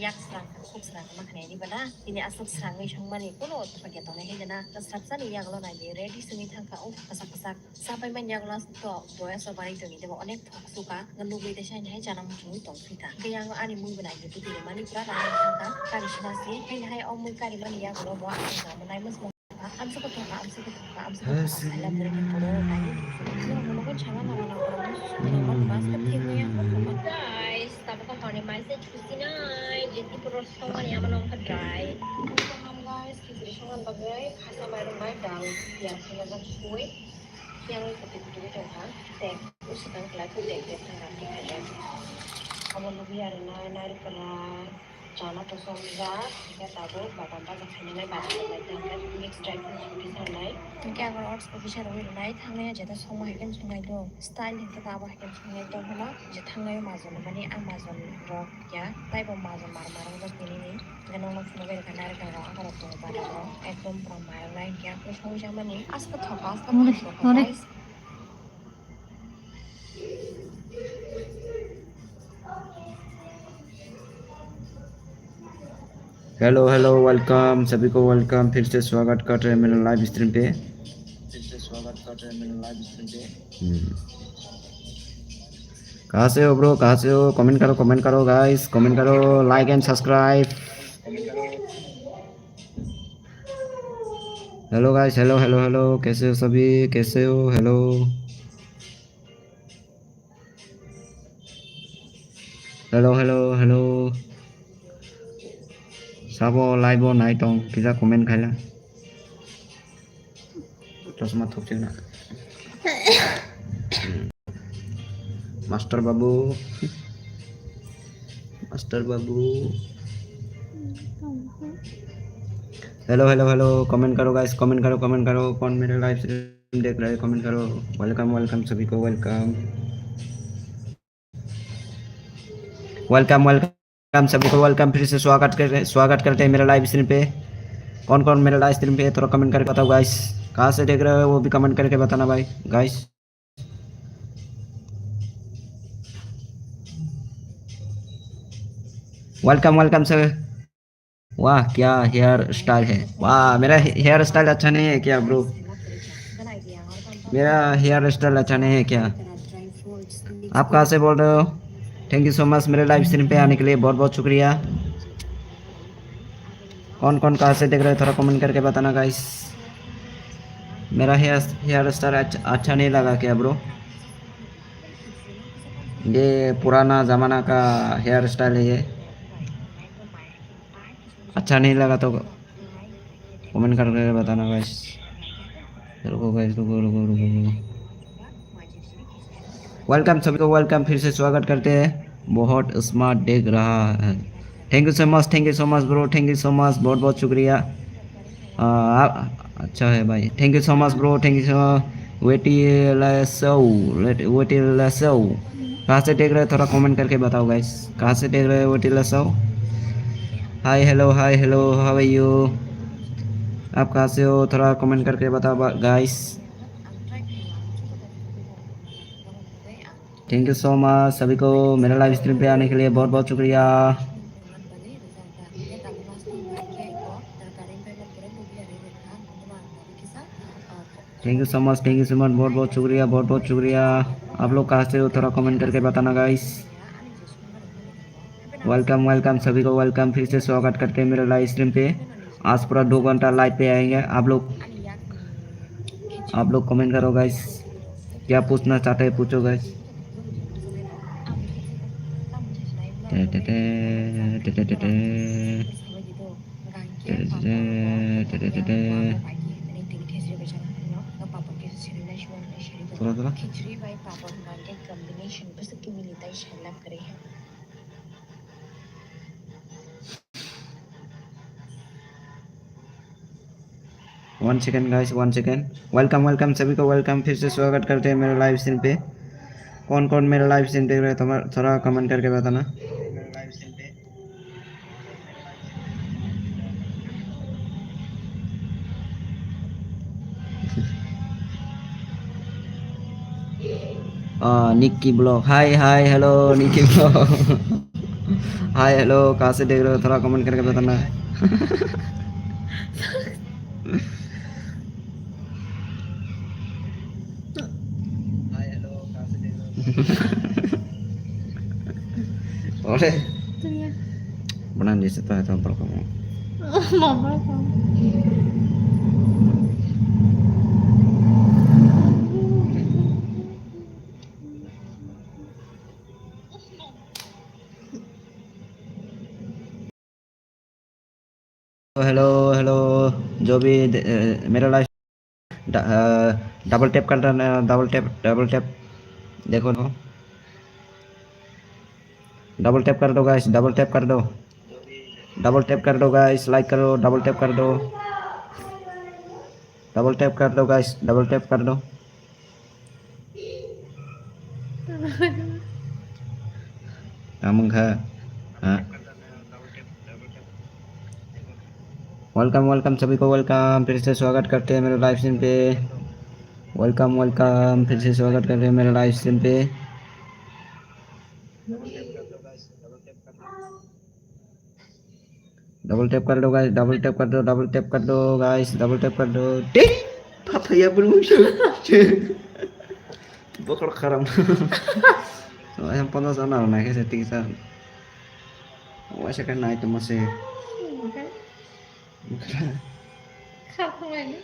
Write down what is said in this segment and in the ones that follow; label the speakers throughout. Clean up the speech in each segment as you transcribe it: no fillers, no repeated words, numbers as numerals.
Speaker 1: yak serang kuk serang makanya di mana ini asal serang isang mani kulo pakai tone hina kasar sani yang lo nai ready sumi tangka pasak pasak sampai yang lo to boya so bari to gitu onek thok suka ngenu bete shai hai janam chui tong pita ke yang ani mui bana gitu di mani pura tangka kari shinasi hai om mui kari mani yang lo bo ang manai mas am suka thoka I love the photo tani no mo ko chama na na ko mo mas ka thik ya guys tapos ko ni message kusina jadi terus sama ni ama nong kadrai paham guys kita sangat bagai khasa baru baik dang yang sinaga suwe yang ketik itu kan tek usakan kelatu tek tengah di kalian kamu lebih hari nari pernah जाना तो समझा ठीक है ताबो बाबा का खाने में बात करते हैं नेक्स्ट टाइम भी सालाई तो क्या अगर और को विचार हुई नहीं थांने जेता सम हैकेन संगाय दो स्टाइल हिंसा ताबो हैकेन संगाय दो होला जे थांनाय माजन माने अमेजन रक क्या ताइबो माजन मार बस बिनि गनो न फुनो बेर खाना रे का आगर तो बारा एकदम प्रमाण लाइन क्या को समझा माने आस्का थका आस्का गाइस
Speaker 2: हेलो हेलो वेलकम सभी को वेलकम फिर से स्वागत कर रहे हैं मेरे लाइव स्ट्रीम पे कहाँ से हो ब्रो कहाँ से हो कमेंट करो गाइस कमेंट करो like and subscribe hello guys hello hello hello कैसे हो सभी कैसे हो हेलो हेलो हेलो हेलो साबो लाइव नाइट किसा कमेंट खाइला चश्मा थोपचे ना मास्टर बाबू हेलो हेलो हेलो कमेंट करो गाइस कमेंट करो कौन मेरे लाइव स्ट्रीम देख रहे हैं कमेंट करो वेलकम वेलकम सभी को वेलकम वेलकम वेलकम सभी को वेलकम फिर से स्वागत करते हैं मेरे लाइव स्ट्रीम पे कौन कौन मेरे लाइव स्ट्रीम पे थोड़ा कमेंट करके बताओ गाइस कहाँ से देख रहे हो वो भी कमेंट करके बताना भाई गाइस वेलकम वेलकम सर वाह क्या हेयर स्टाइल है वाह मेरा हेयर स्टाइल अच्छा नहीं है क्या ब्रो मेरा हेयर स्टाइल अच्छा नहीं है क्या आप कहाँ से बोल रहे हो थैंक यू सो मच मेरे लाइव स्ट्रीम पे आने के लिए बहुत बहुत शुक्रिया कौन कौन कहाँ से देख रहे हैं थोड़ा कमेंट करके बताना गाइस मेरा हेयर स्टाइल अच्छा नहीं लगा क्या ब्रो ये पुराना ज़माना का हेयर स्टाइल है ये अच्छा नहीं लगा तो कमेंट करके बताना गाइस रुको गाइस रुको वेलकम सभी को वेलकम फिर से स्वागत करते हैं बहुत स्मार्ट देख रहा है thank you so much bro thank you so much बहुत बहुत शुक्रिया अच्छा है भाई thank you so much bro thank you so वेटी लसो कहाँ से देख रहे हैं थोड़ा कमेंट करके बताओ गाइस कहाँ से देख रहे हैं वेटी लसो hi hello how are you आप कहाँ से हो थोड़ा कमेंट करके बताओ guys thank you so much सभी को मेरा लाइव स्ट्रीम पे आने के लिए बहुत बहुत शुक्रिया थैंक यू सो मच बहुत बहुत शुक्रिया आप लोग कहाँ से हो थोड़ा कमेंट करके बताना गाइस वेलकम सभी को वेलकम फिर से स्वागत करते हैं मेरे लाइव स्ट्रीम पे आज पूरा 2 घंटा लाइव पे आएंगे आप लोग कमेंट करो गाइस क्या पूछना चाहते हैं पूछो गाइस थोड़ा
Speaker 1: खिचड़ी बाई पापड़ मार्केट कॉम्बिनेशन बस की मिलता है शाला करे है
Speaker 2: one second guys, one second. Welcome welcome सभी को, वेलकम। फिर से स्वागत करते हैं मेरे लाइव स्ट्रीम पे। कौन कौन मेरा लाइव स्ट्रीम देख रहे हैं तुम्हारा थोड़ा कमेंट करके बताना। Nikki blog, hi hi hello Nikki blog. Hi hello, कहाँ से देख रहे हो थोड़ा कमेंट करके बताना। Oleh, benar di situ atau apa kamu?
Speaker 3: Mama kamu.
Speaker 2: Hello hello, जो भी मेरा लाइव डबल टैप कर देना, डबल टैप देखो ना, डबल टैप कर दो गाइस, डबल टैप कर दो, डबल टैप कर दो गाइस, लाइक करो, डबल टैप कर दो, डबल टैप कर दो गाइस, डबल टैप कर दो। कामंग है, हाँ। वेलकम वेलकम सभी को, वेलकम। फिर से स्वागत करते हैं मेरे लाइव स्ट्रीम पे। वेलकम वेलकम, फिर से स्वागत करते हैं मेरे लाइव स्ट्रीम पे। डबल टैप कर दो गाइस, डबल टैप कर दो, डबल टैप कर दो गाइस, डबल टैप कर दो। टिक पापा ya belum bakal karam. Yang panas sana naik setting sa. Wasa kan naik itu masih.
Speaker 3: Kapan lagi?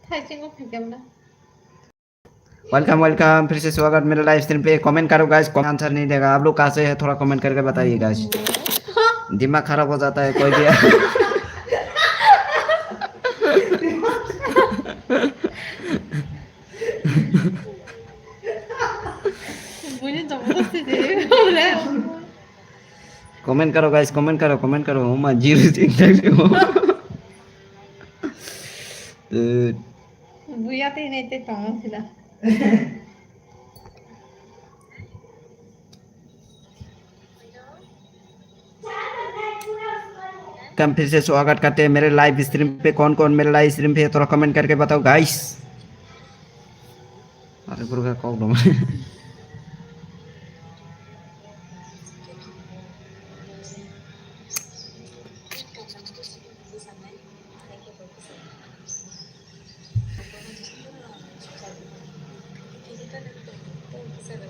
Speaker 3: Typing को फेंक ना।
Speaker 2: वेलकम वेलकम, फिर से स्वागत मेरे लाइव स्ट्रीम पे। कमेंट करो गाइस, कौन आंसर नहीं देगा। आप लोग कहाँ से है थोड़ा कमेंट करके बताइए गाइस। दिमाग खराब हो जाता है कोई भी।
Speaker 3: मुझे जबरदस्ती दे बोला है।
Speaker 2: कमेंट करो गाइस, कमेंट करो, कमेंट करो। मैं जीरो सिंटैक्स हूँ।
Speaker 3: बुया ते नहीं ते तमाम सिला।
Speaker 2: कम फिर से स्वागत करते हैं मेरे लाइव स्ट्रीम पे। कौन कौन मेरे लाइव स्ट्रीम पे है थोड़ा कमेंट करके बताओ गाइस। अरे गुरु का कॉल दो।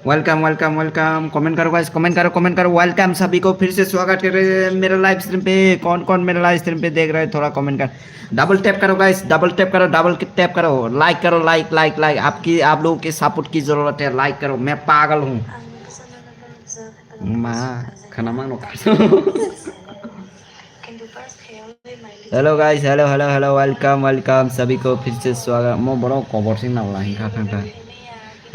Speaker 2: वेलकम वेलकम वेलकम, कमेंट करो गाइस, कमेंट करो, कमेंट करो। वेलकम सभी को, फिर से स्वागत कर रहे हैं मेरे लाइव स्ट्रीम पे। कौन कौन मेरे लाइव स्ट्रीम पे देख रहे हैं थोड़ा कमेंट कर। डबल टैप करो गाइस, डबल टैप करो, डबल टैप करो, लाइक करो, लाइक लाइक लाइक। आपकी आप लोगों के सपोर्ट की जरूरत है। लाइक करो, मैं पागल हूँ। माँ खाना मांगो। Hello guys, hello hello hello, welcome welcome सभी को, फिर से स्वागत। मैं बड़ा कवर सिंह ना बोला हिंका खाना।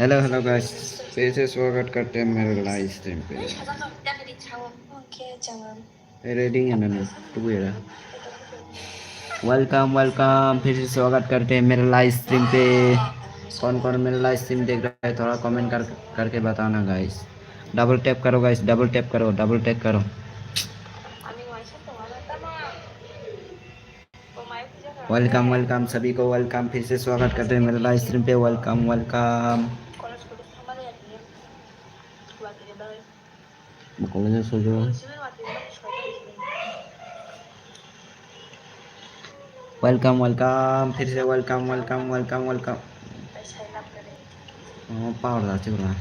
Speaker 2: हेलो हेलो गाइस, फिर से स्वागत करते हैं मेरे लाइव स्ट्रीम पे। रेडी है ना तू ये। वेलकम वेलकम, फिर से स्वागत करते हैं मेरे लाइव स्ट्रीम पे। कौन कौन मेरे लाइव स्ट्रीम देख रहा है थोड़ा कमेंट करके बताना गाइस। डबल टैप करो गाइस, डबल टैप करो, डबल टैप करो। वेलकम वेलकम सभी को, वेलकम। फिर से स्वागत करते हैं मेरे लाइव स्ट्रीम पे। Welcome welcome. कॉलेज सोचो। वेलकम वेलकम, फिर से welcome welcome welcome welcome. Power जाती बोला।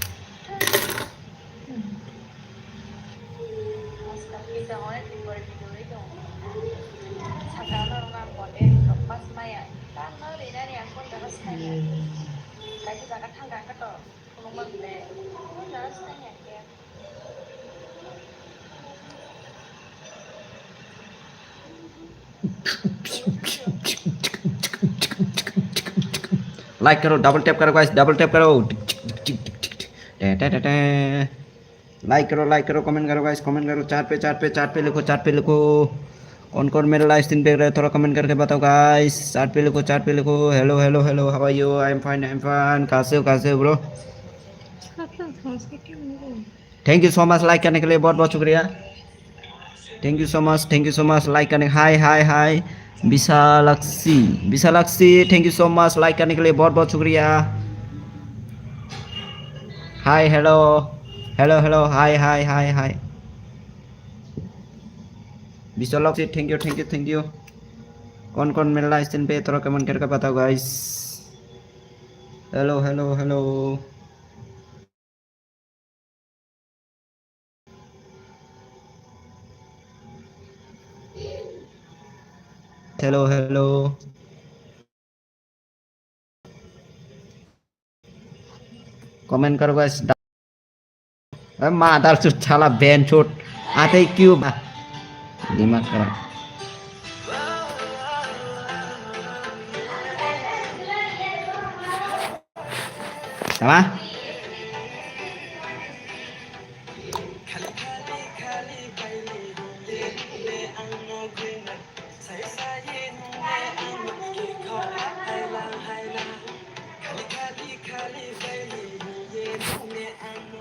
Speaker 2: लाइक करो, डबल टैप करो गाइस, डबल टैप करो। लाइक करो कमेंट करो गाइस, कमेंट करो, चार्ट पे लिखो। कौन कौन मेरा लाइव स्ट्रीम देख रहा है थोड़ा कमेंट करके बताओ गाइस। चार्ट पे लिखो। Hello how are you? I am fine. कहाँ से हो bro? Thank you so much like करने के लिए, बहुत बहुत शुक्रिया। Thank you so much like करने। Hi Vishalakshi thank you so much like करने के लिए, बहुत बहुत शुक्रिया। Hi hello hi Vishalakshi thank you. कौन कौन मेरा लाइव स्ट्रीम पे थोड़ा कमेंट करके बताओ गाइस। हेलो कमेंट करो गाइस। मादार चोट साला बैन चोट आते ही क्यों दिमाग खराब। sama